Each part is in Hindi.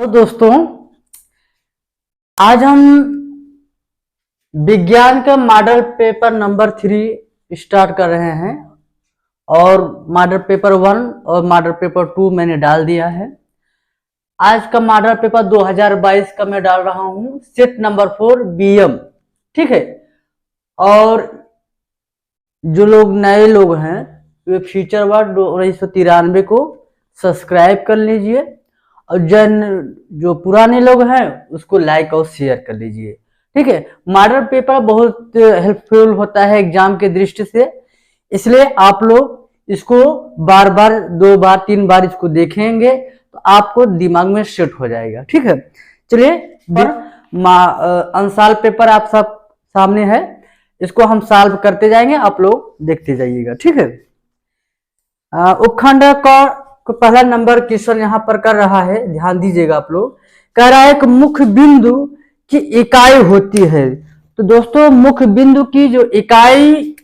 तो दोस्तों, आज हम विज्ञान का मॉडल पेपर नंबर 3 स्टार्ट कर रहे हैं और मॉडल पेपर 1 और मॉडल पेपर 2 मैंने डाल दिया है। आज का मॉडल पेपर 2022 का मैं डाल रहा हूं, सेट नंबर 4 बीएम। ठीक है। और जो लोग नए लोग हैं वे फीचर वर्ड 1993 को सब्सक्राइब कर लीजिए और जो पुराने लोग हैं उसको लाइक और शेयर कर लीजिए। ठीक है। मॉडल पेपर बहुत हेल्पफुल होता है एग्जाम के दृष्टि से, इसलिए आप लोग इसको बार बार 2 बार 3 बार इसको देखेंगे तो आपको दिमाग में सेट हो जाएगा। ठीक है। चलिए, अनसाल पेपर आप सब सामने है, इसको हम सॉल्व करते जाएंगे, आप लोग देखते जाइएगा। ठीक है। उपखंड का पहला नंबर क्वेश्चन यहाँ पर कर रहा है, ध्यान दीजिएगा आप लोग। कह रहा है कि मुख्य बिंदु की इकाई होती है। तो दोस्तों, मुख्य बिंदु की जो इकाई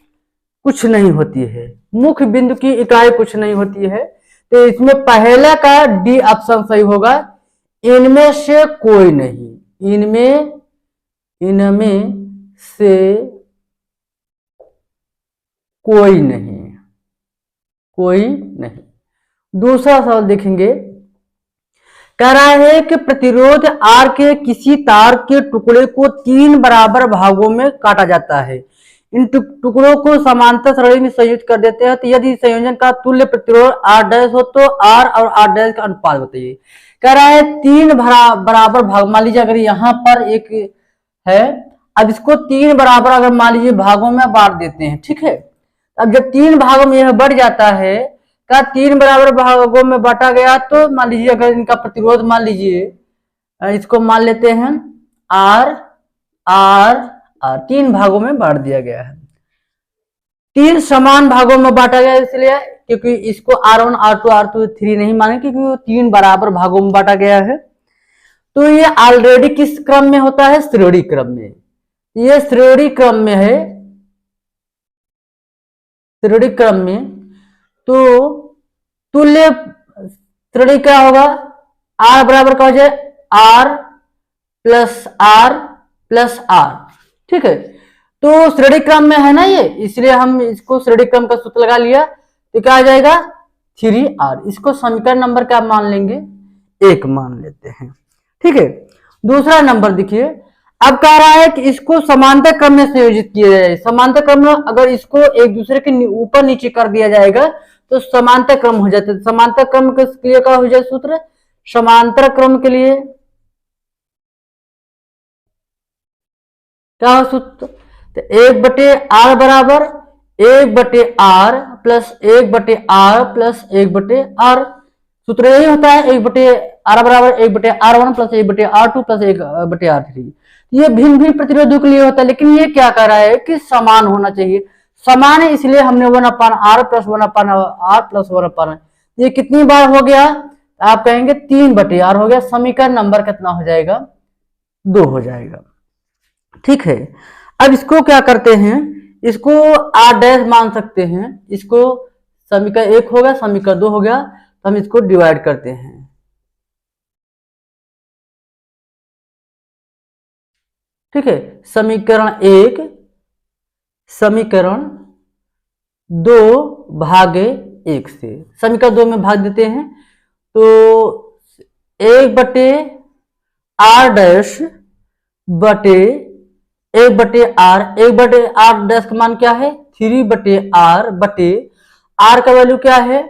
कुछ नहीं होती है, मुख्य बिंदु की इकाई कुछ नहीं होती है, तो इसमें पहले का डी ऑप्शन सही होगा। इनमें से कोई नहीं, इनमें से कोई नहीं, कोई नहीं। दूसरा सवाल देखेंगे। कह रहा है कि प्रतिरोध आर के किसी तार के टुकड़े को 3 बराबर भागों में काटा जाता है। इन टुकड़ों को समांतर श्रेणी में संयुक्त कर देते हैं, तो यदि संयोजन का तुल्य प्रतिरोध आर डैश हो तो आर और आर डैश का अनुपात बताइए। कह रहा है 3 बराबर भाग, मान लीजिए अगर यहाँ पर एक है, अब इसको 3 बराबर अगर मान लीजिए भागों में बांट देते हैं। ठीक है। अब जब 3 भागों में यह बढ़ जाता है, का 3 बराबर भागों में बांटा गया, तो मान लीजिए अगर इनका प्रतिरोध मान लीजिए इसको मान लेते हैं आर आर आर, 3 भागों में बांट दिया गया है। 3 समान भागों में बांटा गया, इसलिए क्योंकि इसको R1 R2 R2 3 नहीं माने, क्योंकि वो 3 बराबर भागों में बांटा गया है। तो ये ऑलरेडी किस क्रम में होता है? श्रेणी क्रम में। ये श्रेणी क्रम में है, श्रेणी क्रम में। तो तुल्य श्रेणी क्या होगा? आर बराबर का हो जाए R plus R plus R. ठीक है। तो श्रेणी क्रम में है ना ये, इसलिए हम इसको श्रेणी क्रम का सूत्र लगा लिया, तो क्या आ जाएगा 3R। इसको समीकरण नंबर क्या मान लेंगे? 1 मान लेते हैं। ठीक है। दूसरा नंबर देखिए। अब कह रहा है कि इसको समांतर क्रम में संयोजित किया जाए। समांतर क्रम में अगर इसको एक दूसरे के ऊपर नीचे कर दिया जाएगा तो समांतर क्रम हो जाता है। समांतर क्रम के लिए क्या हो जाए सूत्र? समांतर क्रम के लिए क्या हो सूत्र? तो 1/r बराबर 1/r plus 1/r plus 1/r। सूत्र यही होता है, 1/r बराबर 1/r1 plus 1/r2 plus 1/r3। ये भिन्न भिन्न प्रतिरोधों के लिए होता है, लेकिन ये क्या कर रहा है कि समान होना चाहिए। समान है, इसलिए हमने 1/r plus 1/r plus 1/r। ये कितनी बार हो गया? आप कहेंगे 3/r हो गया। समीकरण नंबर कितना हो जाएगा? 2 हो जाएगा। ठीक है। अब इसको क्या करते हैं? इसको r डैश मान सकते हैं। इसको समीकरण 1 हो गया, समीकरण 2 हो गया, तो हम इसको डिवाइड करते हैं। ठीक है। समीकरण 1 समीकरण 2 भागे 1 से समीकरण 2 में भाग देते हैं, तो 1/r डैश बटे 1/r। 1/r डैश का मान क्या है? 3/r बटे r का वैल्यू क्या है?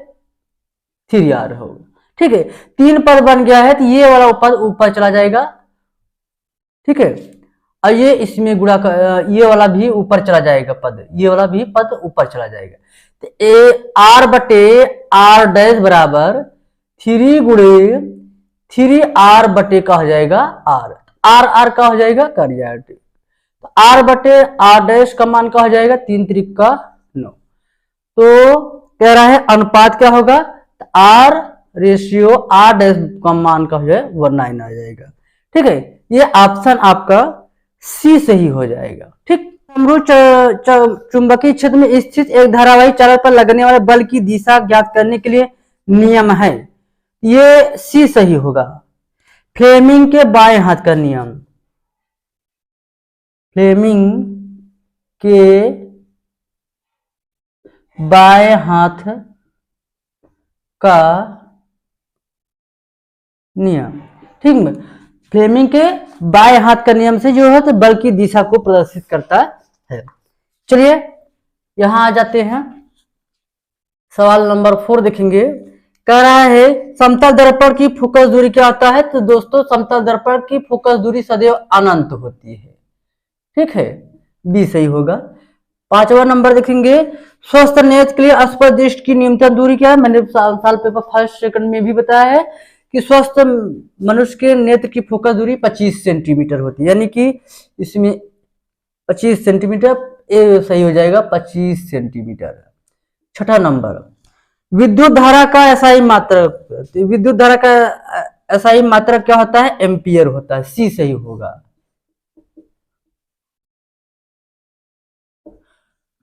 3r होगा। ठीक है। 3 पद बन गया है, तो ये वाला पद ऊपर चला जाएगा। ठीक है। और ये इसमें गुणा कर, ये वाला भी ऊपर चला जाएगा पद, ये वाला भी पद ऊपर चला जाएगा। तो r/r डैश बराबर 3 गुणे 3r बटे का हो जाएगा r। r का हो जाएगा कर जाएगा। तो r/r डैश का मान का हो जाएगा 3 त्रिक का 9। तो कह रहा है अनुपात क्या होगा? r रेशियो r डैश का मान का हो जाए 1:9 आ जाएगा। ठीक है। ये ऑप्शन आपका सी सही हो जाएगा। ठीक। समरूप चुंबकीय क्षेत्र में स्थित एक धारावाही चालक पर लगने वाले बल की दिशा ज्ञात करने के लिए नियम है। ये सी सही होगा। फ्लेमिंग के बाएं हाथ का नियम, फ्लेमिंग के बाएं हाथ का नियम, ठीक है। फ्लेमिंग के बाएं हाथ का नियम से जो है तो बल की दिशा को प्रदर्शित करता है। चलिए यहां आ जाते हैं, सवाल नंबर 4 देखेंगे। कह रहा है समतल दर्पण की फोकस दूरी क्या होता है? तो दोस्तों समतल दर्पण की फोकस दूरी सदैव अनंत होती है, ठीक है, बी सही होगा। 5वां नंबर देखेंगे, स्वस्थ नेत्र के लिए स्पर्श दृष्टि की न्यूनतम दूरी क्या है? मैंने साल पेपर फर्स्ट सेकंड में भी बताया है कि स्वस्थ मनुष्य के नेत्र की फोकस दूरी 25 सेंटीमीटर होती है, यानी कि इसमें 25 सेंटीमीटर, ये सही हो जाएगा 25 सेंटीमीटर। 6ठा नंबर, विद्युत धारा का एसआई मात्रक, विद्युत धारा का एसआई मात्रक क्या होता है? एम्पियर होता है, सी सही होगा।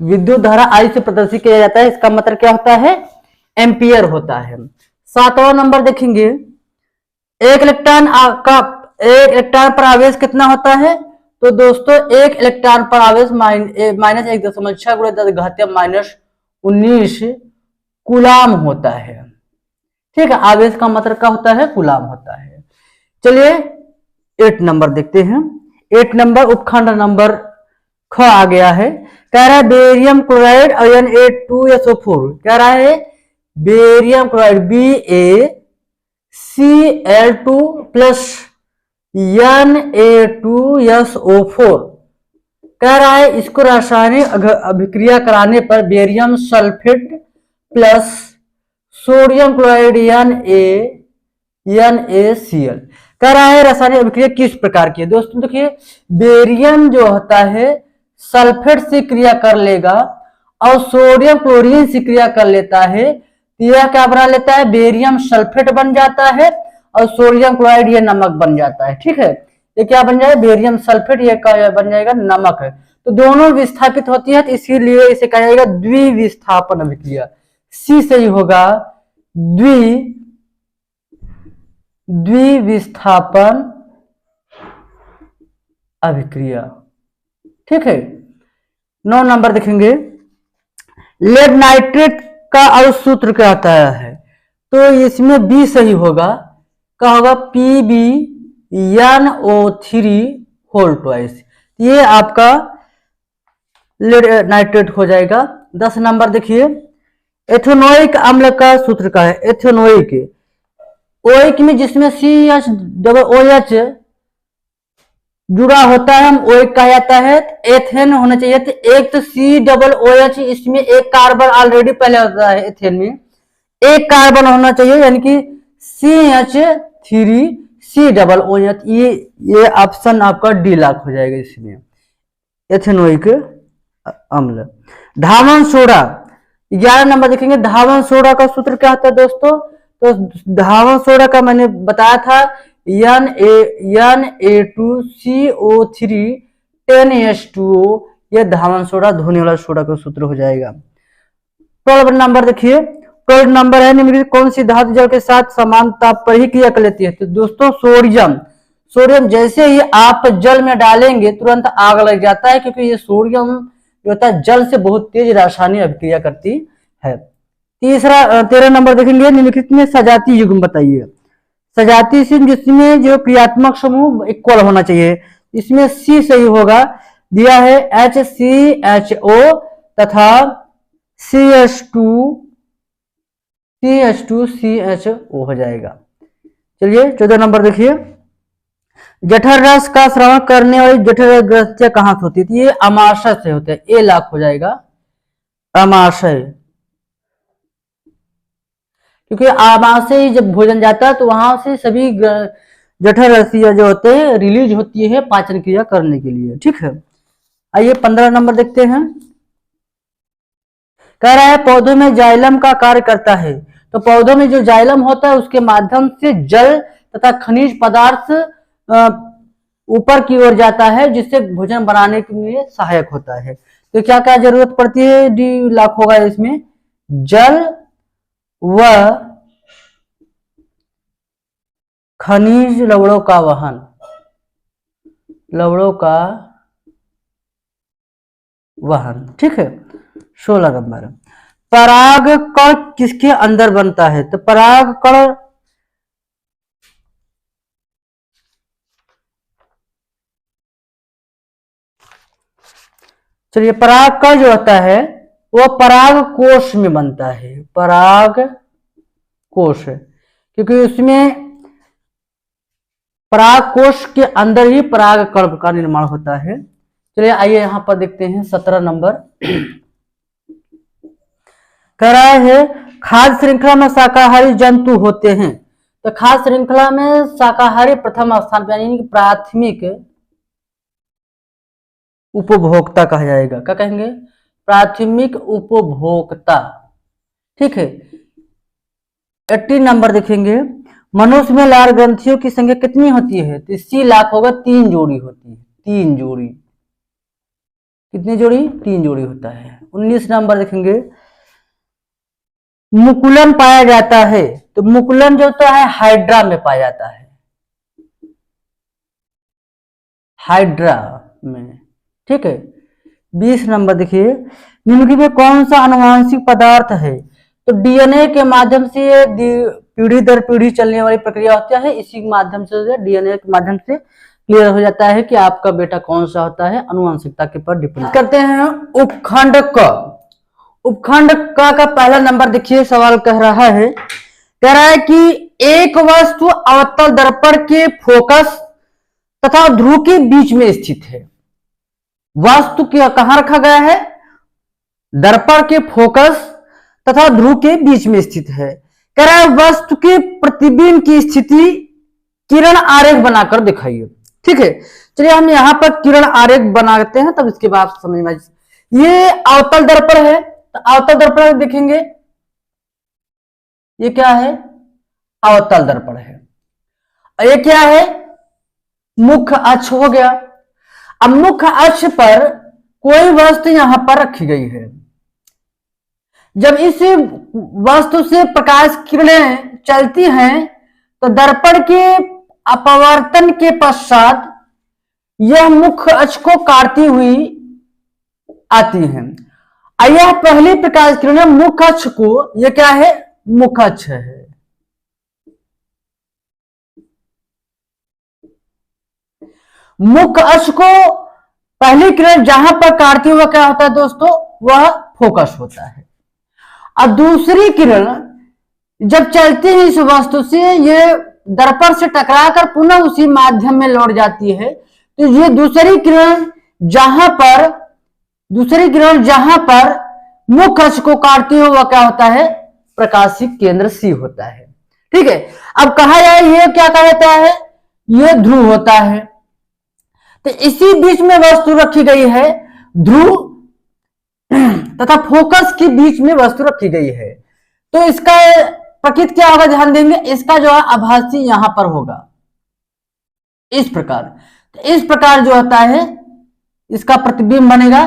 विद्युत धारा आई से प्रदर्शित किया जाता है, इसका मतलब क्या होता है? एम्पियर होता है। 7वां नंबर देखेंगे, एक इलेक्ट्रॉन पर आवेश कितना होता है? तो दोस्तों एक इलेक्ट्रॉन पर आवेश -1.6 गुणा 10 -19 कूलाम होता है, ठीक है। आवेश का मतलब क्या होता है? कूलाम होता है। चलिए 8 नंबर देखते हैं। 8 नंबर उपखंड नंबर ख आ गया है। कह रहा है बेरियम क्लोराइड Na2SO4, कह रहा है barium chloride BaCl2 plus Na2SO4, कह रहा है इसको रासायनिक अभिक्रिया कराने पर barium sulphate plus sodium chloride NaCl, कह रहा है रासायनिक अभिक्रिया किस प्रकार की है? दोस्तों देखिए बेरियम जो होता है सल्फेट से क्रिया कर लेगा और सोडियम क्लोरीन से क्रिया कर लेता है, तो यह क्या बना लेता है? बेरियम सल्फेट बन जाता है और सोडियम क्लोराइड ये नमक बन जाता है, ठीक है। ये क्या बन जाएगा? बेरियम सल्फेट, ये बन जाएगा नमक है। तो दोनों विस्थापित होती है, तो इसीलिए इसे कहा जाएगा द्विविस्थापन अभिक्रिया, सी सही होगा, द्विविस्थापन अभिक्रिया, ठीक है। 9 नंबर देखेंगे, लेड नाइट्रेट का अणुसूत्र क्या आता है? तो इसमें बी सही होगा, क्या होगा? PbNO3 होल ट्वाइस, ये आपका लेड नाइट्रेट हो जाएगा। 10 नंबर देखिए, एथेनोइक अम्ल का सूत्र का है। एथेनोइक, ओइक में जिसमें CH जुड़ा होता है, हम ओइक कहा जाता है। एथेन होना चाहिए, तो एक तो COOH, इसमें एक कार्बन ऑलरेडी पहले होता है, एथेन में एक कार्बन होना चाहिए, यानी कि CH3COOH, ये ऑप्शन आपका डी लॉक हो जाएगा इसमें, एथेनोइक अम्ल। धावन सोडा, 11 नंबर देखेंगे, धावन सोडा का सूत्र क्या होता है दोस्तों? तो धावन सोडा का मैंने बताया था Na2CO3 10H2O, यह धावन सोडा धोने वाला सोडा का सूत्र हो जाएगा। 12 नंबर देखिए, 12 नंबर है निम्नलिखित कौन सी धातु जल के साथ समान ताप पर ही क्रिया कर लेती है? तो दोस्तों सोडियम, सोडियम जैसे ही आप जल में डालेंगे तुरंत आग लग जाता है, क्योंकि ये सोडियम जो होता है जल से बहुत तेज रासायनिक अभिक्रिया करती है। 13 नंबर देखेंगे, निम्नलिखित में सजातीय युग्म बताइए। सजातीय युग्म जिसमें जो क्रियात्मक समूह इक्वल होना चाहिए, इसमें सी सही होगा, दिया है HCHO तथा CH2CHO हो जाएगा। चलिए 14 नंबर देखिए, जठर रस का स्राव करने वाली जठर रस ग्रंथियां कहां से होती है? ये अमाशय से होते हैं, ए लाख हो जाएगा, अमाशय, क्योंकि आमाशय ही जब भोजन जाता है तो वहां से सभी जठर रसियां जो होते हैं रिलीज होती है पाचन क्रिया करने के लिए, ठीक है। आइए 15 नंबर देखते हैं। कह रहा है पौधों में जाइलम का कार्य करता है, तो पौधों में जो जाइलम होता है उसके माध्यम से जल तथा खनिज पदार्थ ऊपर की ओर जाता है, जिससे भोजन बनाने के लिए सहायक होता है। तो क्या क्या जरूरत पड़ती है? डी लाख होगा इसमें, जल व खनिज लवणों का वहन, लवणों का वहन। ठीक है। 16 नंबर, पराग कण किसके अंदर बनता है? तो पराग कण चलिए, पराग कण जो होता है वो पराग कोश में बनता है, पराग कोश, क्योंकि उसमें पराग कोश के अंदर ही पराग कण का निर्माण होता है। चलिए आइए यहां पर देखते हैं 17 नंबर। कह रहा है खाद्य श्रृंखला में शाकाहारी जंतु होते हैं। तो खाद्य श्रृंखला में शाकाहारी प्रथम स्थान पर, यानी प्राथमिक उपभोक्ता कहा जाएगा। क्या कहेंगे? प्राथमिक उपभोक्ता। ठीक है। 18 नंबर देखेंगे, मनुष्य में लार ग्रंथियों की संख्या कितनी होती है? तो 80 लाख होगा, 3 जोड़ी होती है, 3 जोड़ी। कितनी जोड़ी? 3 जोड़ी होता है। 19 नंबर देखेंगे, मुकुलन पाया जाता है। तो मुकुलन जो होता है हाइड्रा में पाया जाता है, हाइड्रा में। ठीक है। 20 नंबर देखिए, निम्नलिखित में कौन सा आनुवांशिक पदार्थ है? तो डीएनए के माध्यम से पीढ़ी दर पीढ़ी चलने वाली प्रक्रिया होती है, इसी के माध्यम से, डीएनए के माध्यम से क्लियर हो जाता है कि आपका बेटा कौन सा होता है, आनुवंशिकता के पर डिपेंड करते हैं। उपखंड क, उपखंड क का पहला नंबर देखिए, सवाल कह रहा है कि एक वस्तु अवतल दर्पण के फोकस तथा ध्रुव के बीच में स्थित है। वस्तु कहां रखा गया है? दर्पण के फोकस तथा ध्रुव के बीच में स्थित है। कह रहा है वस्तु के प्रतिबिंब की स्थिति किरण आरेख बनाकर दिखाइए। ठीक है। चलिए हम यहां पर किरण आरेख बनाते हैं, तब इसके बाद समझ में। ये अवतल दर्पण है, तो अवतल दर्पण देखेंगे, ये क्या है? अवतल दर्पण है। और ये क्या है? मुख्य अक्ष हो गया। अब मुख्य अक्ष पर कोई वस्तु यहां पर रखी गई है। जब इस वस्तु से प्रकाश किरणें चलती हैं तो दर्पण के अपवर्तन के पश्चात यह मुख्य अक्ष को काटती हुई आती हैं। यह पहली प्रकाश किरणें मुख्य अक्ष को, यह क्या है? मुख्य अक्ष है। मुख्य अक्ष को पहली किरण जहां पर काटती हुआ क्या होता है दोस्तों? वह फोकस होता है। अब दूसरी किरण जब चलती है इस वस्तु से, ये दर्पण से टकराकर पुनः उसी माध्यम में लौट जाती है। तो ये दूसरी किरण जहां पर मुख्य अक्ष को काटती हुआ क्या होता है? प्रकाशिक केंद्र सी होता है। ठीक है। अब कहा जाए ये क्या कहता है? ये ध्रुव होता है। तो इसी बीच में वस्तु रखी गई है, ध्रुव तथा फोकस के बीच में वस्तु रखी गई है। तो इसका प्रकृति क्या होगा? ध्यान देंगे, इसका जो है आभासी यहां पर होगा, इस प्रकार। तो इस प्रकार जो होता है इसका प्रतिबिंब बनेगा।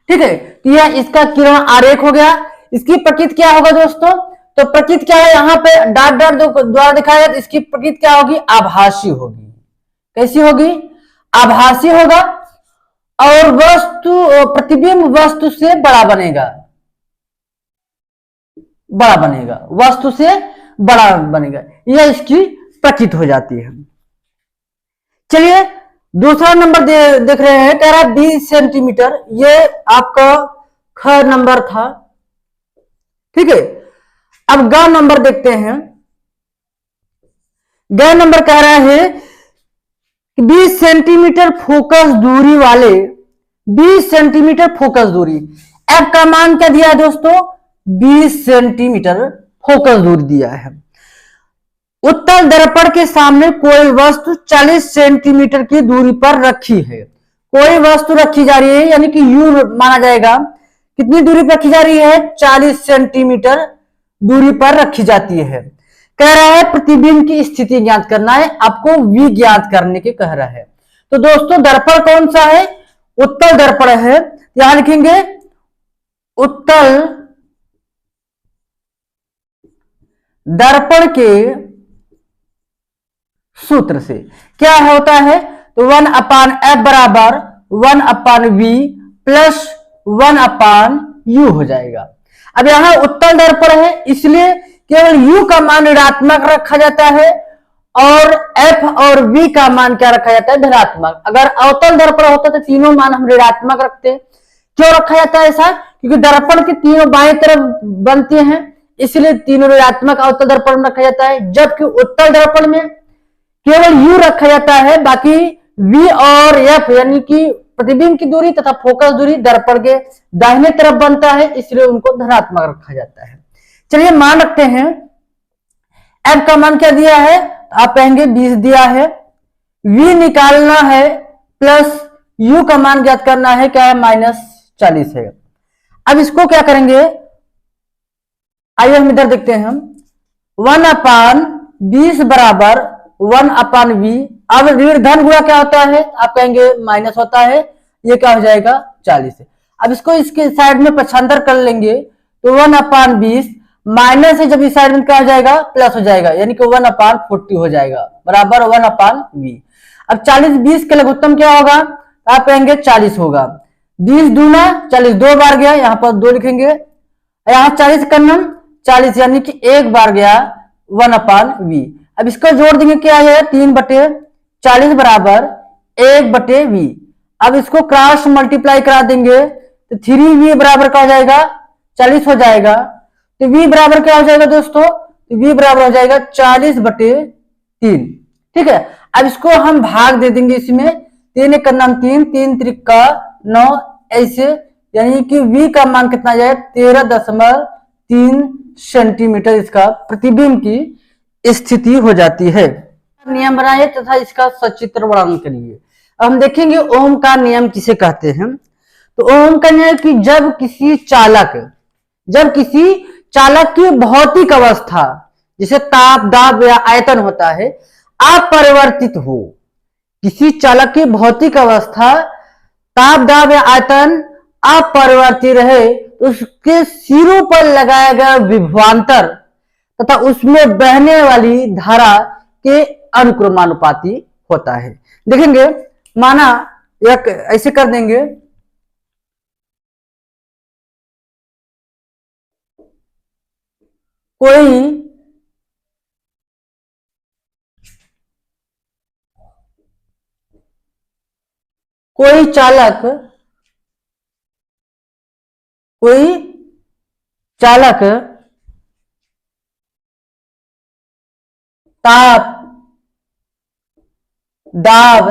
ठीक है। तो यह इसका किरण आरेख हो गया। इसकी प्रकृति क्या होगा दोस्तों? तो प्रकृति क्या है? यहां पे डॉट डॉट द्वारा दिखाया गया, तो इसकी प्रकृति क्या होगी? आभासी होगी। कैसी होगी? आभासी होगा। और वस्तु, प्रतिबिंब वस्तु से बड़ा बनेगा, वस्तु से बड़ा बनेगा। यह इसकी प्रकृति हो जाती है। चलिए दूसरा नंबर देख रहे हैं, कह रहा 20 सेंटीमीटर, ये आपका ख नंबर था। ठीक है। अब ग नंबर देखते हैं। ग नंबर कह रहा है 20 सेंटीमीटर फोकस दूरी वाले, 20 सेंटीमीटर फोकस दूरी। एफ का मान क्या दिया है दोस्तों? 20 सेंटीमीटर फोकस दूरी दिया है। उत्तल दर्पण के सामने कोई वस्तु 40 सेंटीमीटर की दूरी पर रखी है। कोई वस्तु रखी जा रही है, यानी कि यू माना जाएगा। कितनी दूरी पर रखी जा रही है? 40 सेंटीमीटर दूरी पर रखी जाती है। कह रहा है प्रतिबिंब की स्थिति ज्ञात करना है, आपको वी ज्ञात करने के कह रहा है। तो दोस्तों दर्पण कौन सा है? उत्तल दर्पण है। यहां लिखेंगे उत्तल दर्पण के सूत्र से। क्या होता है, तो 1/f बराबर 1/v प्लस 1/u हो जाएगा। अब यहां उत्तल दर्पण है इसलिए केवल u का मान ऋणात्मक रखा जाता है और f और v का मान क्या रखा जाता है, धनात्मक। अगर अवतल दर्पण होता तो तीनों मान हम ऋणात्मक रखते। क्यों रखा जाता है ऐसा, क्योंकि दर्पण के तीनों बाएं तरफ बनते हैं इसलिए तीनों ऋणात्मक अवतल दर्पण में रखा जाता है। जबकि उत्तल दर्पण में केवल u रखा जाता है, बाकी v और f यानी कि प्रतिबिंब की दूरी तथा फोकस दूरी दर्पण के दाहिने तरफ बनता है इसलिए उनको धनात्मक रखा जाता है। चलिए मान रखते हैं, f का मान क्या दिया है, आप कहेंगे 20 दिया है, v निकालना है प्लस u का मान ज्ञात करना है, क्या है -40 है। अब इसको क्या करेंगे, आइए हम इधर देखते हैं, 1/20 बराबर 1/v। अब ऋण धन गुणा क्या होता है, आप कहेंगे माइनस होता है, ये क्या हो जाएगा 40 है। अब इसको इसके साइड में पक्षांतर कर लेंगे तो 1/20 माइनस है, जब इस साइड में क्या हो जाएगा प्लस हो जाएगा, यानी कि 1/40 हो जाएगा बराबर 1/v। अब 40 20 के लघुत्तम क्या होगा, आप कहेंगे 40 होगा। 20 दूना 40 दो बार गया, यहाँ पर 2 लिखेंगे, यहाँ 40 कन्नम 40 यानी कि एक बार गया 1/v। अब इसको जोड़ देंगे, क्या है 3/40 बराबर 1/v। अब इसको क्रॉस मल्टीप्लाई करा देंगे तो 3v बराबर क्या हो जाएगा 40 हो जाएगा। तो v बराबर क्या हो जाएगा दोस्तों, तो v बराबर हो जाएगा 40/3। ठीक है, अब इसको हम भाग दे देंगे इसमें, 3 एक नाम 3, 3 त्रिका 9 ऐसे, यानी कि v का मान कितना जाएगा 13.3 सेंटीमीटर इसका प्रतिबिंब की स्थिति हो जाती है। नियम बनाइए तथा इसका सचित्र वर्णन करिए। अब हम देखेंगे ओम का नियम किसे कहते हैं। तो ओम का नियम कि जब किसी चालक की भौतिक अवस्था जैसे ताप दाब या आयतन होता है अपरिवर्तित हो, किसी चालक की भौतिक अवस्था ताप दाब या आयतन अपरिवर्तित रहे तो उसके सिरों पर लगाया गया विभवांतर तथा उसमें बहने वाली धारा के अनुक्रमानुपाती होता है। देखेंगे, माना एक ऐसे कर देंगे, कोई चालक ताप दाब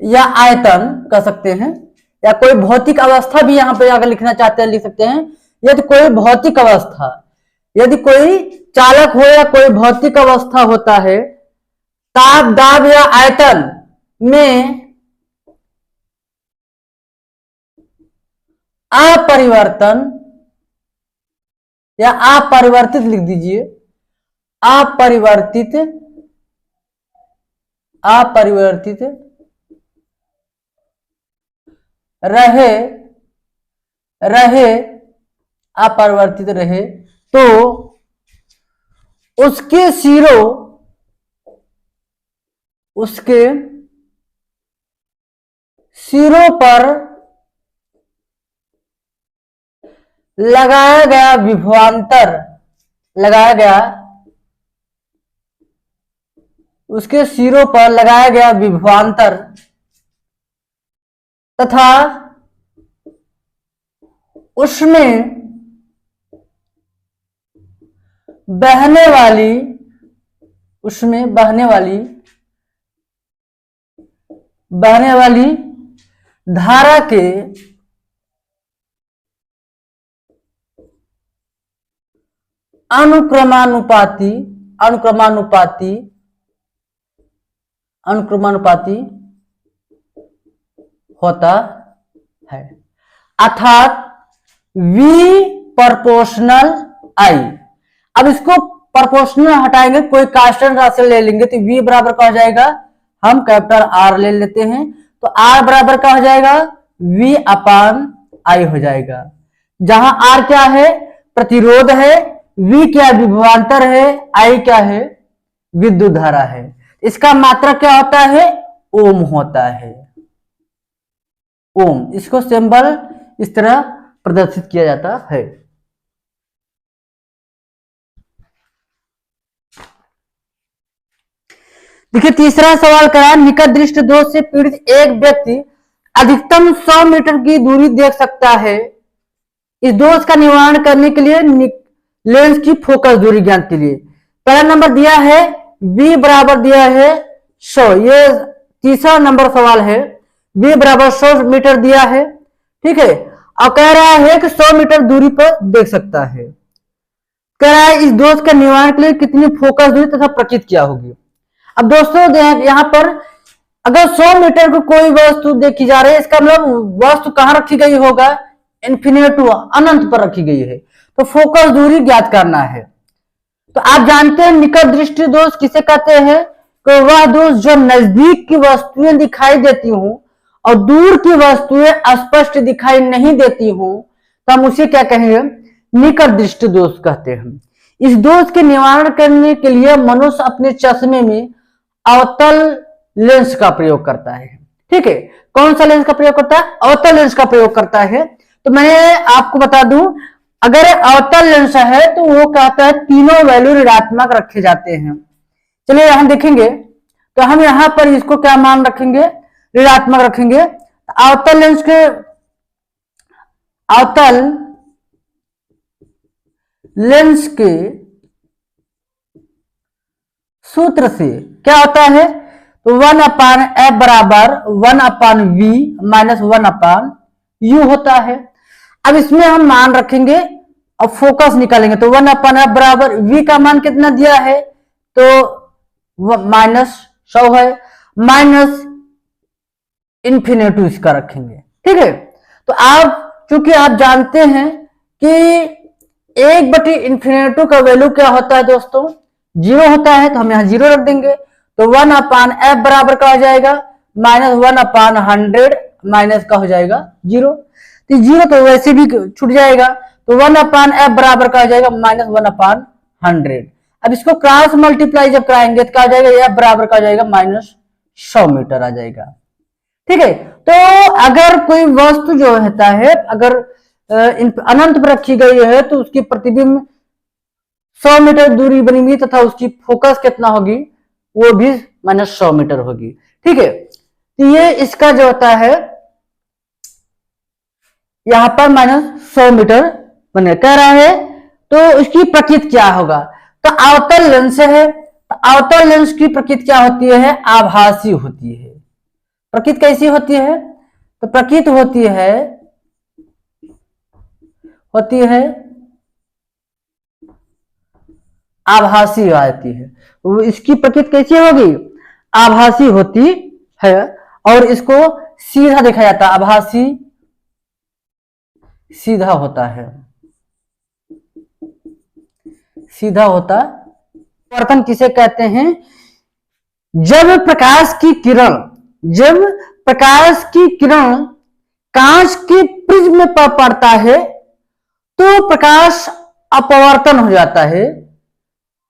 या आयतन कह सकते हैं, या कोई भौतिक अवस्था भी यहां पे अगर लिखना चाहते हैं लिख सकते हैं। यदि कोई भौतिक अवस्था, यदि कोई चालक हो या कोई भौतिक अवस्था होता है, ताप दाब या आयतन में अपरिवर्तन या अपरिवर्तित लिख दीजिए, अपरिवर्तित अपरिवर्तित रहे तो उसके सिरों पर लगाया गया विभवांतर उसके सिरों पर लगाया गया विभवांतर तथा उसमें बहने वाली धारा के अनुक्रमानुपाती होता है, अर्थात V प्रोपोर्शनल I। अब इसको प्रोपोर्शनल हटाएंगे, कोई कांस्टेंट राशि ले लेंगे तो V बराबर क्या हो जाएगा, हम कैपिटल R ले लेते हैं तो R बराबर क्या हो जाएगा V/I हो जाएगा। जहां R क्या है प्रतिरोध है, V क्या विभवांतर है, I क्या है विद्युत धारा है। इसका मात्रक क्या होता है? ओम होता है, ओम। इसको सिंबल इस तरह प्रदर्शित किया जाता है। देखिए तीसरा सवाल करा, निकट दृष्टि दोष से पीड़ित एक व्यक्ति अधिकतम 100 मीटर की दूरी देख सकता है। इस दोष का निवारण करने के लिए लेंस की फोकस दूरी ज्ञात कीजिए। पहला नंबर दिया है v बराबर दिया है 100, ये तीसरा नंबर सवाल है। v बराबर 100 मीटर दिया है, ठीक है। और कह रहा है कि 100 मीटर दूरी पर देख सकता है। कह रहा है इस दोष के निवारण के लिए कितनी फोकस दूरी तथा प्रचित क्या होगी। अब दोस्तों यहां पर अगर 100 मीटर को कोई वस्तु देखी जा रही है, इसका मतलब वस्तु कहां रखी गई होगा? इन्फिनिटी, अनंत पर रखी गई है। तो फोकस दूरी ज्ञात करना है। तो आप जानते हैं निकट दृष्टि दोष किसे कहते हैं? तो वह दोष जो नजदीक की वस्तुएं दिखाई देती हूं और दूर की वस्तुएं स्पष्ट दिखाई नहीं देती हूं, तो हम उसे क्या कहेंगे? निकट दृष्टि दोष कहते हैं। इस दोष के निवारण करने के लिए मनुष्य अपने चश्मे में अवतल लेंस का प्रयोग करता है, ठीक है। कौन सा लेंस का प्रयोग करता है? अवतल लेंस का प्रयोग करता है। तो मैं आपको बता दूं, अगर अवतल लेंस है तो वो कहता है तीनों वैल्यू ऋणात्मक रखे जाते हैं। चलिए यहां देखेंगे, तो हम यहां पर इसको क्या मान रखेंगे? ऋणात्मक रखेंगे। अवतल लेंस के अवतल लेंस के सूत्र से क्या होता है? तो 1/f बराबर 1/v माइनस 1/u होता है। अब इसमें हम मान रखेंगे और फोकस निकालेंगे। तो 1/f बराबर v का मान कितना दिया है? तो -100 है, माइनस इन्फिनिटी इसका रखेंगे, ठीक है। तो आप चूंकि आप जानते हैं कि 1/इन्फिनिटी का वैल्यू क्या होता है दोस्तों? 0 होता है, तो हम यहां 0 रख देंगे। तो 1/f बराबर का हो जाएगा -1/100 माइनस का हो जाएगा 0। तो 0 तो वैसे भी छूट जाएगा। तो 1/f बराबर का हो जाएगा -1/100। अब इसको क्रॉस मल्टीप्लाई जब कराएंगे तो क्या हो जाएगा? f बराबर का हो जाएगा -100 मीटर आ जाएगा, ठीक है। तो अगर कोई वस्तु जो होता है, अगर अनंत पर रखी गई है तो उसकी प्रतिबिंब 100 मीटर दूरी बनेगी तथा उसकी फोकस कितना होगी? वो भी -100 मीटर होगी, ठीक है। तो ये इसका जो होता है यहां पर -100 मीटर बने कह रहा है। तो उसकी प्रकृति क्या होगा? तो अवतल लेंस है, तो अवतल लेंस की प्रकृति क्या होती है? आभासी होती है। प्रकृति कैसी होती है? तो प्रकृति होती है आभासी आती है। तो इसकी प्रकृति कैसी होगी? आभासी होती है। और इसको सीधा देखा जाता है, आभासी सीधा होता है, सीधा होता। परिवर्तन किसे कहते हैं? जब प्रकाश की किरण कांच के प्रिज्म पर पड़ता है तो प्रकाश अपवर्तन हो जाता है,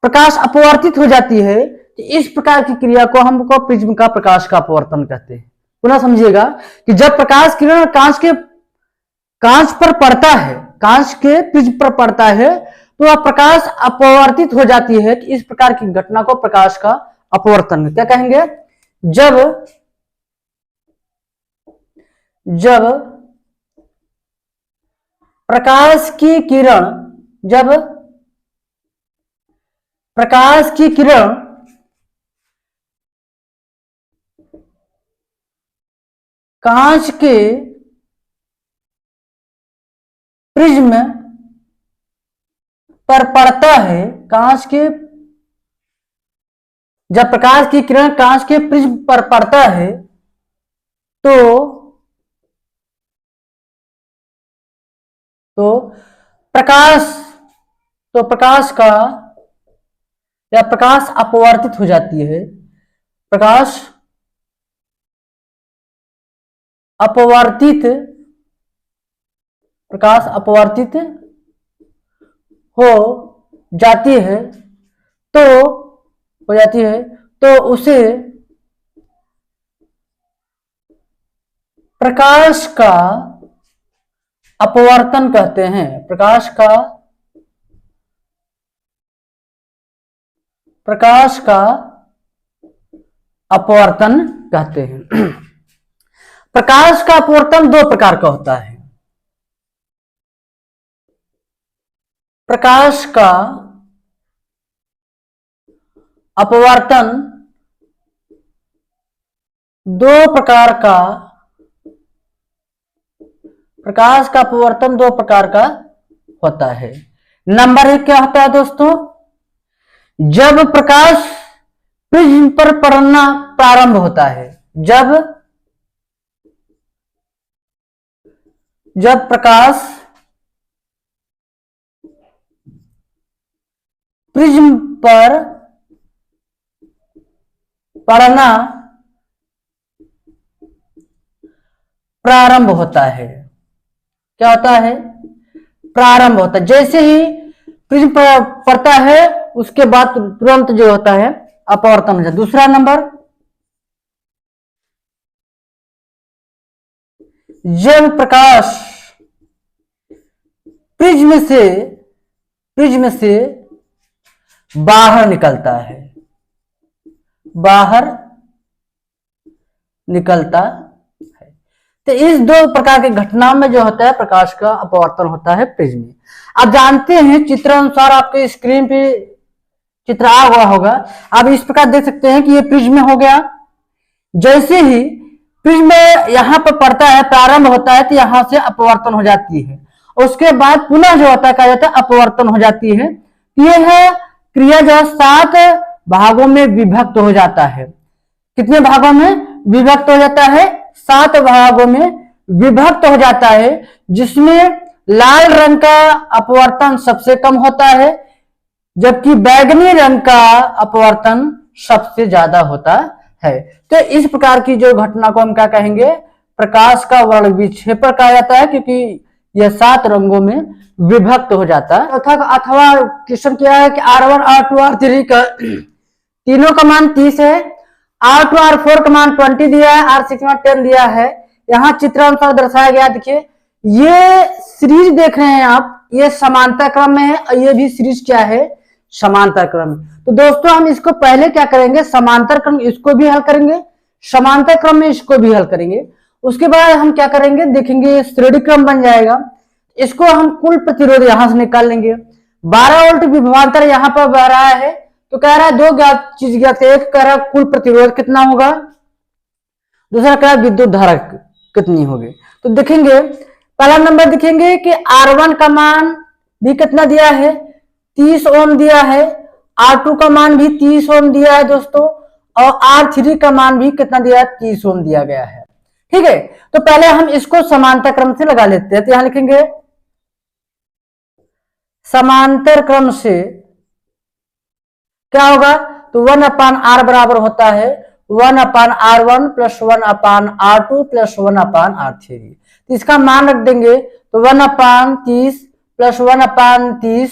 प्रकाश अपवर्तित हो जाती है। तो इस प्रकार की क्रिया को हमको प्रिज्म का प्रकाश का अपवर्तन कहते हैं। पुनः समझिएगा कि जब प्रकाश किरण कांच पर पड़ता है, कांच के प्रिज्म पर पड़ता है, तो वह प्रकाश अपवर्तित हो जाती है। तो इस प्रकार की घटना को प्रकाश का अपवर्तन क्या कहेंगे? जब प्रकाश की किरण कांच के प्रिज्म पर पड़ता है, जब प्रकाश की किरण कांच के प्रिज्म पर पड़ता है तो प्रकाश अपवर्तित हो जाती है, प्रकाश अपवर्तित हो जाती है। तो हो जाती है तो उसे प्रकाश का अपवर्तन कहते हैं। प्रकाश का अपवर्तन कहते हैं। प्रकाश का अपवर्तन दो प्रकार का होता है। प्रकाश का अपवर्तन दो प्रकार का होता है। नंबर 1 क्या होता है दोस्तों, जब प्रकाश प्रिज्म पर पड़ना प्रारंभ होता है। जब प्रकाश प्रिज्म पर पड़ना प्रारंभ होता है। क्या होता है, प्रारंभ होता है। जैसे ही प्रिज्म पर पड़ता है उसके बाद तुरंत जो होता है अपवर्तन हो जाता है। दूसरा नंबर, जब प्रकाश प्रिज्म से बाहर निकलता है। तो इस दो प्रकार के घटनाओं में जो होता है प्रकाश का अपवर्तन होता है प्रिज्म में। आप जानते हैं चित्र अनुसार आपके स्क्रीन पे चित्र आ हुआ होगा। आप इस प्रकार देख सकते हैं कि ये प्रिज्म हो गया। जैसे ही प्रिज्म यहां पर पड़ता है प्रारंभ होता है तो यहां से अपवर्तन हो जाती है। उसके बाद पुनः जो होता है कहा जाता है अपवर्तन हो जाती है। यह क्रिया जो 7 भागों में विभक्त हो जाता है। कितने भागों में विभक्त हो जाता है, 7 भागों में विभक्त हो जाता है, जिसमें लाल रंग का अपवर्तन सबसे कम होता है जबकि बैंगनी रंग का अपवर्तन सबसे ज्यादा होता है। तो इस प्रकार की जो घटना को हम क्या कहेंगे, प्रकाश का वर्णविक्षेपण कहा जाता है, क्योंकि यह 7 रंगों में विभक्त हो जाता है। अथवा क्वेश्चन क्या है कि R1 R2 R3 का तीनों का मान 30 है, R2 R4 का मान 20 दिया है, R6 का मान 10 दिया है। यहाँ चित्रानुसार दर्शाया गया। देखिए ये सीरीज देख रहे हैं आप, ये समांतर क्रम में है और ये भी सीरीज क्या है, समांतर क्रम। तो दोस्तों हम इसको पहले क्या करेंगे, समांतर क्रम इसको भी हल करेंगे, समांतर क्रम में इसको भी हल करेंगे। उसके बाद हम क्या करेंगे देखेंगे, श्रेणी क्रम बन जाएगा। इसको हम कुल प्रतिरोध यहां से निकाल लेंगे। 12 वोल्ट विभवांतर यहाँ पर बह रहा है तो कह रहा है दो चीज ज्ञात है। एक कह रहा है कुल प्रतिरोध कितना होगा, दूसरा कह रहा है विद्युत धारा कितनी होगी। तो देखेंगे पहला नंबर देखेंगे कि R1 का मान भी कितना दिया है, 30 ओम दिया है। R2 का मान भी 30 ओम दिया है दोस्तों, और R3 का मान भी कितना दिया है, 30 ओम दिया गया है। ठीक है, तो पहले हम इसको समांतर क्रम से लगा लेते हैं। तो यहां लिखेंगे समांतर क्रम से क्या होगा, तो 1/R बराबर होता है 1/R1 plus 1/R2 plus 1/R3। तो इसका मान रख देंगे तो 1/30 प्लस 1/30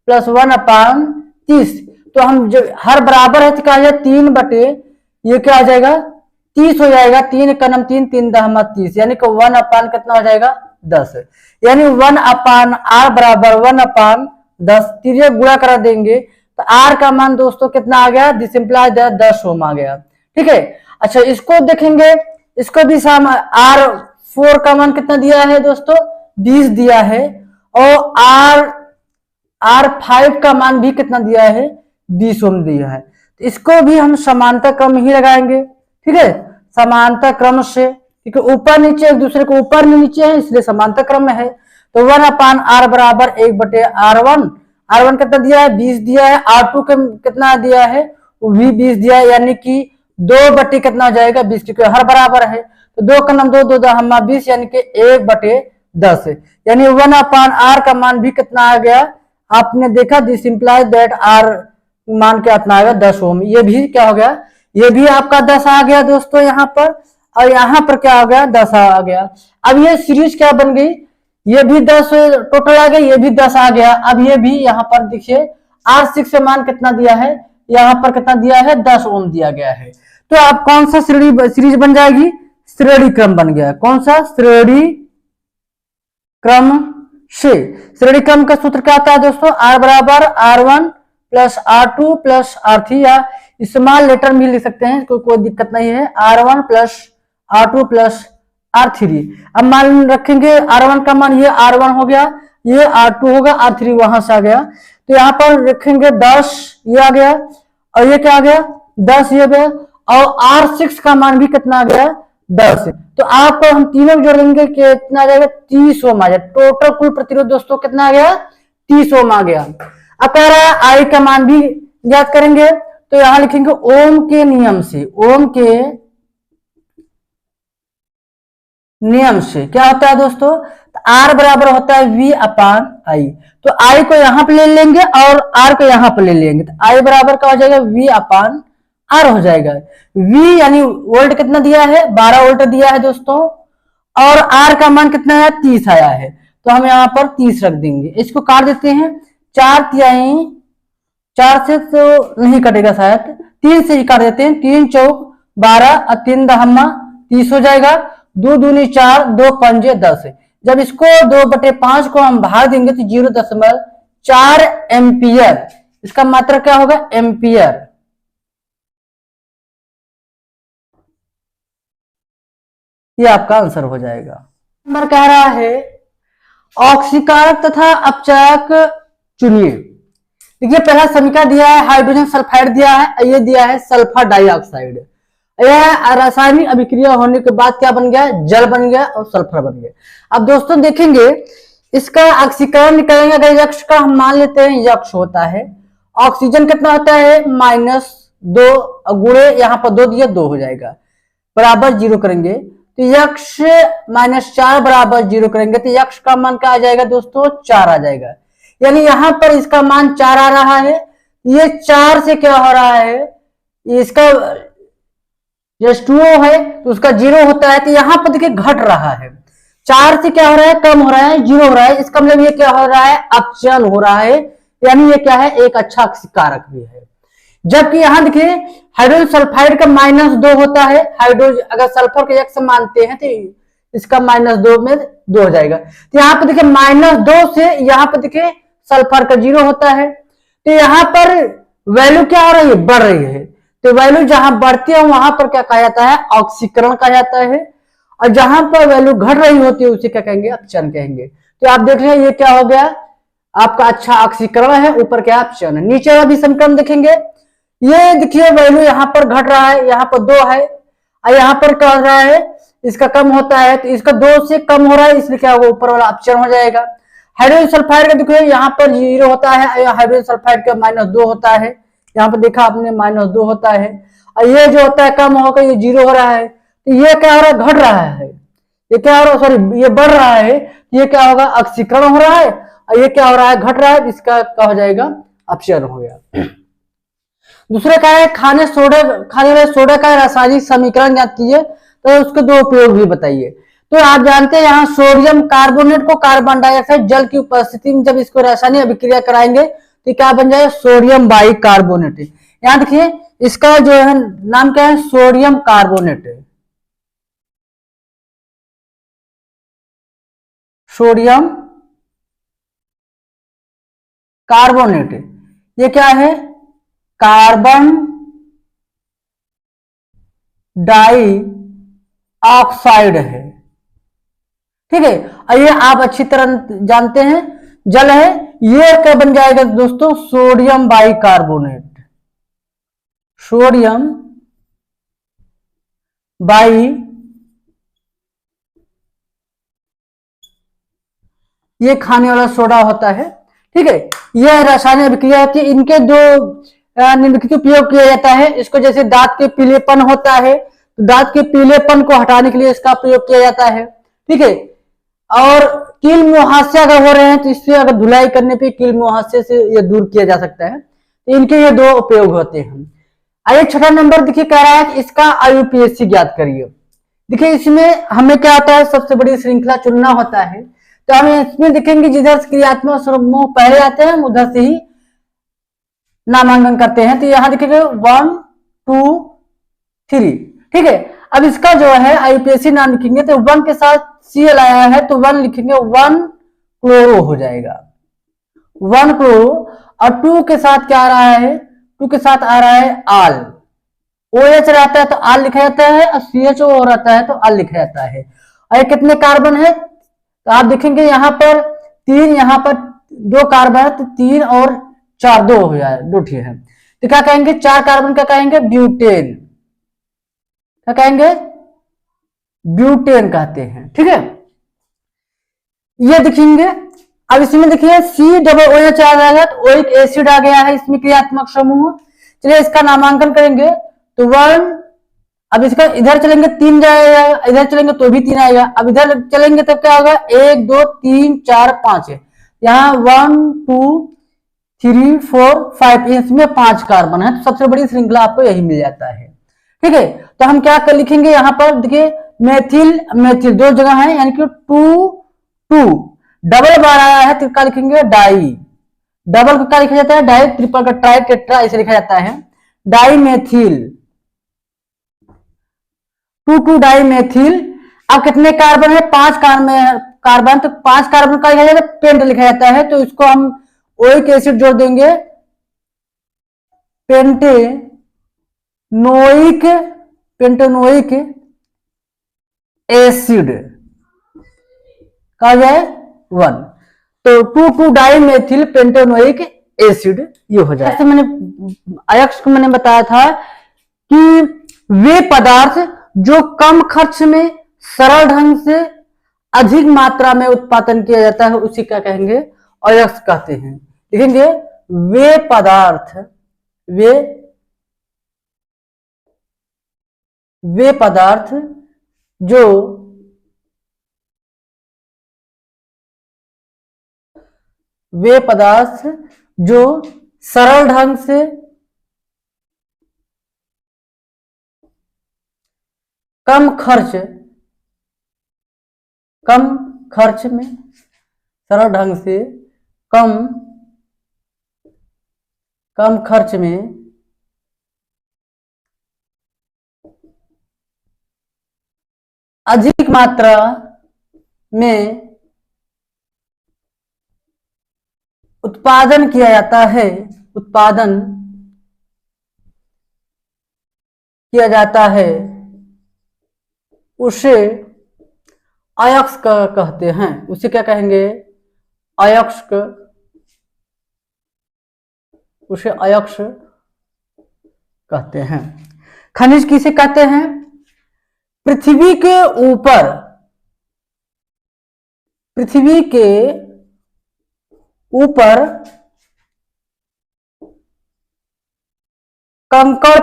प्लस 1/30। तो हम जो हर बराबर है तो क्या आ जाएगा 3 ये क्या आ जाएगा 30 हो जाएगा। 3 का नम 3 3 दहमा 30, यानी कि 1/, कितना हो जाएगा 10, यानी 1/R बराबर 1/10। तीसरे गुणा करा देंगे तो R का मान दोस्तों कितना आ गया, दिस इंप्लाइज 10 ओम आ गया। ठीक है, अच्छा इसको देखेंगे, इसको भी R4 का मान कितना दिया है दोस्तों, 20 दिया है, और R5 का मान भी कितना दिया है, 20 ओम दिया है। तो इसको भी हम समांतर क्रम ही लगाएंगे। ठीक है, समांतर क्रम से, क्योंकि ऊपर नीचे एक दूसरे को ऊपर नीचे है इसलिए समांतर क्रम में है। तो 1/R बराबर 1/R1। R1 कितना दिया है, 20 दिया है। R2 कितना दिया है, वो भी 20 दिया है, यानी कि 2 कितना हो जाएगा 20, क्योंकि हर बराबर है। तो 2 का नम 2 2 दहमा 20, यानी कि 1/10, यानी 1/R का मान भी कितना आ गया, आपने देखा दिस इंप्लाइज दैट R मान क्या कितना आएगा 10 ओम। ये भी क्या हो गया, ये भी आपका 10 आ गया दोस्तों यहाँ पर, और यहाँ पर क्या हो गया 10 आ गया। अब ये सीरीज क्या बन गई, ये भी 10 टोटल आ गया, ये भी 10 आ गया। अब ये भी यहाँ पर देखिए R6 से मान कितना दिया है यहाँ पर कितना दिया है 10 ओम दिया गया है। तो आप कौन सा सीरीज बन जाएगी, श्रेणी क्रम बन गया। कौन सा, श्रेणी क्रम से। श्रेणी क्रम का सूत्र क्या होता है दोस्तों, R बराबर R1 plus R2 plus R3, या स्मॉल लेटर में लिख सकते हैं, कोई दिक्कत नहीं है। R1 plus R2 plus R3। अब मान रखेंगे R1 का मान ये R1 हो गया, ये R2 होगा, R3 वहां से आ गया। तो यहाँ पर रखेंगे 10, ये आ गया, और ये क्या आ गया 10, ये गया, और R6 का मान भी कितना आ गया 10। तो आपको हम तीनों जोड़ देंगे कितना आ जाएगा 30 ओम आ जाएगा। टोटल कुल प्रतिरोध दोस्तों कितना आ गया 30 ओम आ गया। अब कह रहा है आई का मान भी ज्ञात करेंगे, तो यहां लिखेंगे ओम के नियम से। ओम के नियम से क्या होता है दोस्तों, R बराबर होता है V अपान आई। तो I को यहां पे ले लेंगे और R को यहां पे ले लेंगे, तो I बराबर क्या हो जाएगा V अपान R हो जाएगा। V यानी वोल्ट कितना दिया है 12 वोल्ट दिया है दोस्तों, और R का मान कितना है 30 आया है, तो हम यहाँ पर 30 रख देंगे। इसको काट देते हैं, 4 तिहाई, 4 से तो नहीं कटेगा शायद, 3 से ही काट देते हैं। 3 चौक 12 और 3 दहम्मा 30 हो जाएगा। 2 दूनी 4, 2 पंजे 10। जब इसको 2/5 को हम भाग देंगे तो 0.4 एम्पियर, इसका मात्रा क्या होगा एम्पियर। ये आपका आंसर हो जाएगा। नंबर कह रहा है ऑक्सीकारक तथा अपचायक चुनिए। देखिए पहला समीकरण दिया है हाइड्रोजन सल्फाइड दिया है, ये दिया है सल्फर डाइऑक्साइड। यह रासायनिक अभिक्रिया होने के बाद क्या बन गया, जल बन गया और सल्फर बन गया। अब दोस्तों देखेंगे इसका ऑक्सीकरण निकलेंगे, अगर यक्ष का हम मान लेते हैं यक्ष होता है, ऑक्सीजन कितना होता है -2 गुणे यहाँ पर 2 दिया 2 हो जाएगा, बराबर 0 करेंगे तो यक्ष -4 बराबर 0 करेंगे तो यक्ष का मान क्या आ जाएगा दोस्तों 4 आ जाएगा। यानी यहां पर इसका मान 4 आ रहा है, ये 4 से क्या हो रहा है, इसका H2O है तो उसका 0 होता है, तो यहां पर देखिए घट रहा है। 4 से क्या हो रहा है, कम हो रहा है, 0 हो रहा है, इसका मतलब ये क्या हो रहा है, अपचयन हो रहा है, यानी ये क्या है, एक अच्छा कारक भी है। जबकि यहां देखिए हाइड्रोजन सल्फाइड का -2 होता है, हाइड्रोजन अगर सल्फर के यक्ष मानते हैं तो इसका -2 में 2 हो जाएगा। तो यहाँ पे देखिए -2 से यहाँ पे देखिए सल्फर का 0 होता है, तो यहाँ पर वैल्यू क्या हो रही है, बढ़ रही है। तो वैल्यू जहां बढ़ती है वहां पर क्या कहा जाता है, ऑक्सीकरण कहा जाता है, और जहां पर वैल्यू घट रही होती है उसे क्या कहेंगे, अपचयन कहेंगे। तो आप देख रहे हैं ये क्या हो गया, आपका अच्छा ऑक्सीकरण है, ऊपर क्या अपचयन है। नीचे वाला भी समीकरण देखेंगे, ये देखिए वैल्यू यहाँ पर घट रहा है, यहाँ पर 2 है, और यहाँ पर क्या हो रहा है, इसका कम होता है, तो इसका 2 से कम हो रहा है, इसलिए क्या होगा, ऊपर वाला अपचयन हो जाएगा। हाइड्रोजन सल्फाइड का देखिए यहाँ पर 0 होता है, हाइड्रोजन सल्फाइड का -2 होता है, यहाँ पर देखा आपने -2 होता है, और ये जो होता है कम होकर ये 0 हो रहा है, तो ये क्या हो रहा है, घट रहा है, ये क्या हो रहा है, सॉरी ये बढ़ रहा है, ये क्या होगा, ऑक्सीकरण हो रहा है, और ये क्या हो रहा है, घट रहा है, इसका क्या हो जाएगा, अपचयन हो गया। दूसरा क्या है, खाने वाले सोडा का रासायनिक समीकरण ज्ञात कीजिए, तो उसके 2 उपयोग भी बताइए। तो आप जानते हैं यहाँ सोडियम कार्बोनेट को कार्बन डाइऑक्साइड जल की उपस्थिति में जब इसको रासायनिक अभिक्रिया कराएंगे तो क्या बन जाएगा, सोडियम बाइकार्बोनेट। यहाँ देखिए इसका जो है नाम क्या है, सोडियम कार्बोनेट, सोडियम कार्बोनेट, ये क्या है, कार्बन डाई ऑक्साइड है, ठीक है। और ये आप अच्छी तरह जानते हैं जल है, ये क्या बन जाएगा दोस्तों, सोडियम बाइकार्बोनेट, सोडियम बाई, ये खाने वाला सोडा होता है, ठीक है। यह रासायनिक अभिक्रिया होती है, इनके 2 निम्नलिखित उपयोग किया जाता है। इसको जैसे दांत के पीलेपन होता है, तो दांत के पीलेपन को हटाने के लिए इसका प्रयोग किया जाता है, ठीक है। और कील मुहासे अगर हो रहे हैं तो इससे अगर धुलाई करने पे कील मुहासे से ये दूर किया जा सकता है, तो इनके ये 2 उपयोग होते हैं। आइए 6वां नंबर देखिए कह रहा है कि इसका IUPAC ज्ञात करिए। देखिए इसमें हमें क्या होता है, सबसे बड़ी श्रृंखला चुनना होता है, तो हम इसमें देखेंगे जिधर क्रियात्मक समूह पहले आते हैं उधर से ही नामांकन करते हैं। तो यहाँ देखेंगे 1 2 3, ठीक है। अब इसका जो है आईपीएससी नाम लिखेंगे तो 1 के साथ Cl आया है तो 1 लिखेंगे, 1 क्लोरो हो जाएगा, 1 क्लोरो। और 2 के साथ क्या आ रहा है, 2 के साथ आ रहा है आल, OH रहता है तो आल लिखा जाता है, और CHO रहता है तो आल लिखा जाता है। और ये कितने कार्बन है, तो आप देखेंगे यहाँ पर 3, यहाँ पर 2 कार्बन है तो 3 और 4 2 हो जाए, 2 ठीक है। तो क्या कहेंगे, 4 कार्बन का कहेंगे ब्यूटेन, क्या कहेंगे, ब्यूटेन कहते हैं, ठीक है। ये देखेंगे। अब इसमें देखिए COOH आ जाएगा तो ओइक एसिड आ गया है इसमें क्रियात्मक समूह। चलिए इसका नामांकन करेंगे तो 1, अब इसका इधर चलेंगे 3 जाएगा, इधर चलेंगे तो भी 3 आएगा। अब इधर चलेंगे तो क्या होगा, 1 2 3 4 5 है, यहाँ 1 2 3 4 5, इसमें 5 कार्बन है। तो सबसे बड़ी श्रृंखला आपको यही मिल जाता है, ठीक है। तो हम क्या कर लिखेंगे, यहाँ पर देखिए मेथिल मेथिल 2 जगह है, यानी कि 2 2, डबल बार आया है तो क्या लिखेंगे, डाई, डबल को क्या लिखा जाता है, डाई, ट्रिपल का ट्राई, टेट्रा ऐसे लिखा जाता है, डाई मेथिल, 2 डाई मेथिल। अब कितने कार्बन है, 5 कार्बन, तो 5 कार्बन का लिखा जाता है, पेंट लिखा जाता है, तो इसको हम ओइक एसिड जोड़ देंगे, पेंटेनोइक, पेंटेनोइक एसिड कहा जाए 1, तो 2 डाई मेथिल पेंटेनोइक एसिड ये हो जाए। ऐसे मैंने अयस्क को मैंने बताया था कि वे पदार्थ जो कम खर्च में सरल ढंग से अधिक मात्रा में उत्पादन किया जाता है उसी क्या कहेंगे, अयस्क कहते हैं। लिखेंगे वे पदार्थ, वे पदार्थ जो सरल ढंग से कम खर्च में, सरल ढंग से कम खर्च में अधिक मात्रा में उत्पादन किया जाता है उसे अयस्क कहते हैं। उसे क्या कहेंगे, अयस्क, उसे अयस्क कहते हैं। खनिज किसे कहते हैं, पृथ्वी के ऊपर कंकड़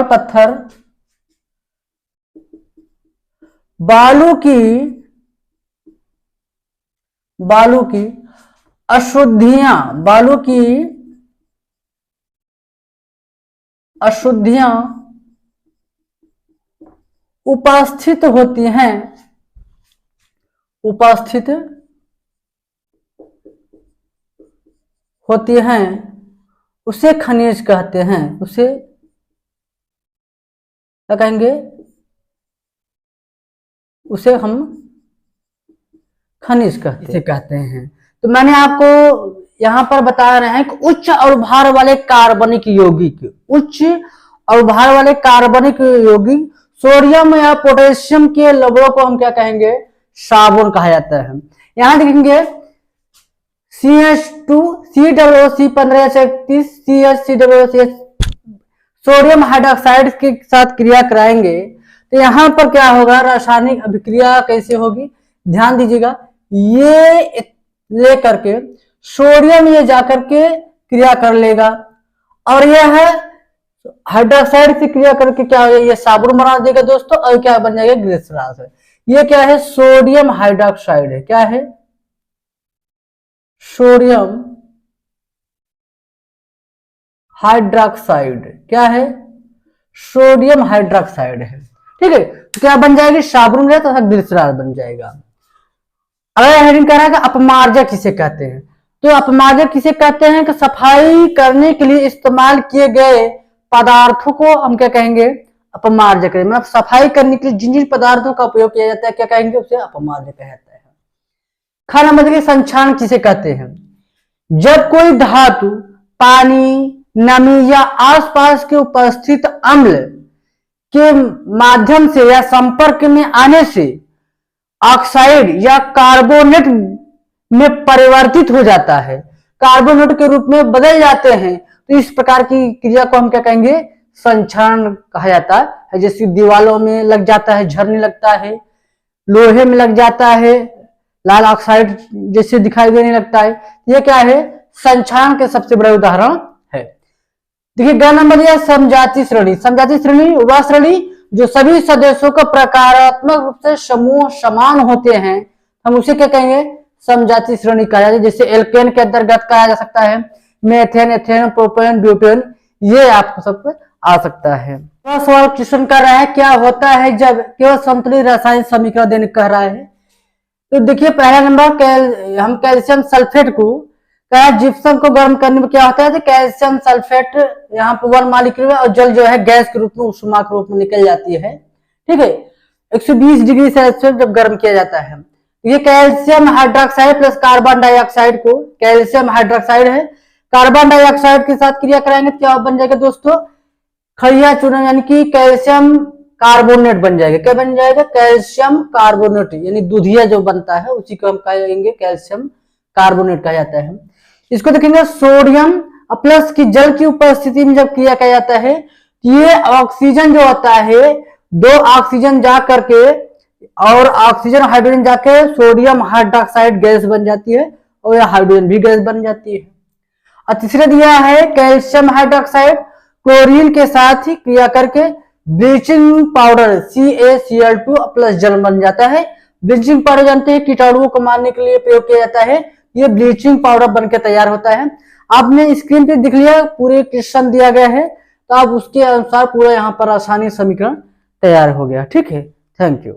पत्थर बालू की अशुद्धियां उपस्थित होती हैं, उसे खनिज कहते हैं। उसे क्या कहेंगे, उसे हम खनिज कहते हैं। तो मैंने आपको यहां पर बता रहे हैं कि उच्च अणुभार वाले कार्बनिक यौगिक, उच्च अणुभार वाले कार्बनिक यौगिक सोडियम या पोटेशियम के लवणों को हम क्या कहेंगे, साबुन कहा जाता है। यहां देखेंगे CH2 COOC15 CH sodium hydroxide के साथ क्रिया कराएंगे तो यहां पर क्या होगा, रासायनिक अभिक्रिया कैसे होगी, ध्यान दीजिएगा। ये लेकर के सोडियम ये जाकर के क्रिया कर लेगा और यह है हाइड्रोक्साइड से क्रिया करके क्या हो, ये साबुन बना देगा दोस्तों, और क्या बन जाएगा, ग्लिसरॉल है। ये क्या है, सोडियम हाइड्रोक्साइड है। क्या है, सोडियम हाइड्रोक्साइड, क्या है, सोडियम हाइड्रोक्साइड है, ठीक है। तो क्या बन जाएगी, साबुन तो ग्लिसरॉल बन जाएगा। अगर हेडिंग कह रहा है कि अपमार्जक किसे कहते हैं, तो अपमार्जक किसे कहते हैं कि सफाई करने के लिए इस्तेमाल किए गए पदार्थों को हम क्या कहेंगे, अपमार्जक। मतलब सफाई करने के लिए जिन जिन पदार्थों का उपयोग किया जाता है क्या कहेंगे, उसे अपमार्जक कहता है। ख नंबर के संक्षारण किसे कहते हैं, जब कोई धातु पानी, नमी या आसपास के उपस्थित अम्ल के माध्यम से या संपर्क में आने से ऑक्साइड या कार्बोनेट में परिवर्तित हो जाता है, कार्बोनेट के रूप में बदल जाते हैं, तो इस प्रकार की क्रिया को हम क्या कहेंगे, संक्षारण कहा जाता है। जैसे दीवालों में लग जाता है, झरने लगता है, लोहे में लग जाता है, लाल ऑक्साइड जैसे दिखाई देने लगता है, ये क्या है, संक्षारण के सबसे बड़े उदाहरण है। देखिए ग नंबर दिया समजाति श्रेणी। समजाति श्रेणी वह श्रेणी जो सभी सदस्यों का प्रकारात्मक रूप से समूह समान होते हैं, हम उसे क्या कहेंगे, समजाति श्रेणी कहा जाता है। जैसे एल्केन के अंतर्गत कहा जा सकता है मेथेन, एथेन, प्रोपेन, ब्यूटेन, ये आपको सब आ सकता है। सवाल क्वेश्चन कर रहा है क्या होता है जब केवल संतुलित रासायनिक समीकरण देने कह रहा है। तो देखिए पहला नंबर हम कैल्शियम सल्फेट को कहा, जिप्सम को गर्म करने में क्या होता है, तो कैल्शियम सल्फेट यहाँ पर 1 मॉलिक्यूल और जल जो है गैस के रूप में, उष्मा के रूप में निकल जाती है। ठीक है, 120 डिग्री सेल्सियस जब गर्म किया जाता है। ये calcium hydroxide plus carbon dioxide को, कैल्शियम हाइड्रोक्साइड है, कार्बन डाइऑक्साइड के साथ क्रिया कराएंगे तो क्या बन जाएगा दोस्तों, खड़िया चूर्ण यानी कि कैल्शियम कार्बोनेट बन जाएगा। क्या बन जाएगा, कैल्शियम कार्बोनेट, यानी दूधिया जो बनता है उसी को हम कहेंगे कैल्शियम कार्बोनेट कहा जाता है। इसको देखेंगे सोडियम प्लस की जल की उपस्थिति में जब क्रिया किया जाता है, ये ऑक्सीजन जो होता है, 2 ऑक्सीजन जा करके और ऑक्सीजन हाइड्रोजन जाके सोडियम हाइड्रोक्साइड गैस बन जाती है और यह हाइड्रोजन भी गैस बन जाती है। और तीसरा दिया है कैल्शियम हाइड्रोक्साइड क्लोरीन के साथ ही क्रिया करके ब्लीचिंग पाउडर CaCl2 प्लस जल बन जाता है। ब्लीचिंग पाउडर जानते हैं कीटाणुओं को मारने के लिए प्रयोग किया जाता है, ये ब्लीचिंग पाउडर बनकर तैयार होता है। आपने स्क्रीन पे दिख लिया, पूरे क्वेश्चन दिया गया है, तो आप उसके अनुसार पूरा यहाँ पर आसानी समीकरण तैयार हो गया। ठीक है, थैंक यू।